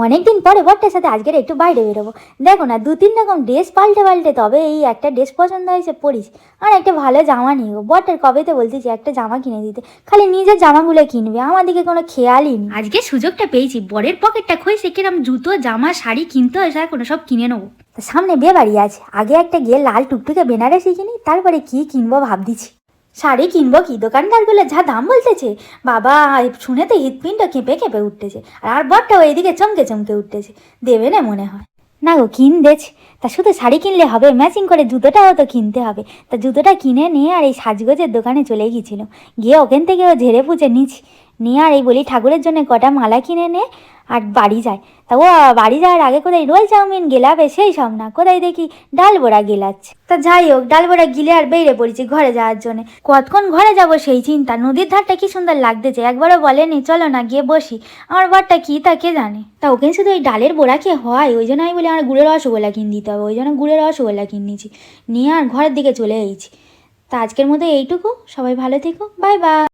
অনেকদিন পরে বরটার সাথে আজকের একটু বাইরে বেরোবো। দেখো না 2-3 রকম ড্রেস পাল্টে তবে এই একটা ড্রেস পছন্দ হয়েছে পরিস। আর একটা ভালো জামা নিয়ে বরটার কবেতে বলতেছি একটা জামা কিনে দিতে, খালি নিজের জামাগুলো কিনবে, আমার দিকে কোনো খেয়ালই নেই। আজকে সুযোগটা পেয়েছি, বরের পকেটটা খুঁজছে কিরম জুতো জামা শাড়ি কিনতে হয় কোনো সব কিনে নেবো। সামনে বিয়ে বাড়ি আছে, আগে একটা গিয়ে লাল টুকটুকে বেনারসি কিনি, তারপরে কি কিনবো ভাবদিছি। শাড়ি কিনবো কি, দোকানদারগুলো যা দাম বলতেছে বাবা, শুনে তো হৃৎপিণ্ড কেঁপে উঠতেছে। আর বরটাও এইদিকে চমকে উঠতেছে, দেবে না মনে হয়। না গো কিনতেছে, তা শুধু শাড়ি কিনলে হবে, ম্যাচিং করে জুতোটাও তো কিনতে হবে। তা জুতোটা কিনে নিয়ে আর এই সাজগোজের দোকানে চলে গিয়েছিল, গিয়ে ওখান থেকেও ঝেড়ে পুজে নিচ্ছি, নিয়ে আর এই বলি ঠাকুরের জন্য কটা মালা কিনে নে আর বাড়ি যায়। তা ও বাড়ি যাওয়ার আগে কোথায় রোল চাউমিন গেলাবে সেই সব না, কোথায় দেখি ডাল বড়া গেলাচ্ছে। তা যাই হোক, ডাল বড়া গিলে আর বেরিয়ে পড়েছি ঘরে যাওয়ার জন্য। কতক্ষণ ঘরে যাব সেই চিন্তা, নদীর ধারটা কি সুন্দর লাগতেছে, একবারও বলেনি চলো না গিয়ে বসি। আমার বরটা কি তা কে জানে। তা ওখানে শুধু ওই ডালের বড়া খেয়ে হয়, ওই জন্য আমি বলি আমার গুড়ের রসগোল্লা কিনে দিতে হবে, ওই জন্য গুড়ের রসগোল্লা কিনে নিয়েছি, নিয়ে আর ঘরের দিকে চলে এসেছি। তা আজকের মতো এইটুকু, সবাই ভালো থেকো, বাই বাই।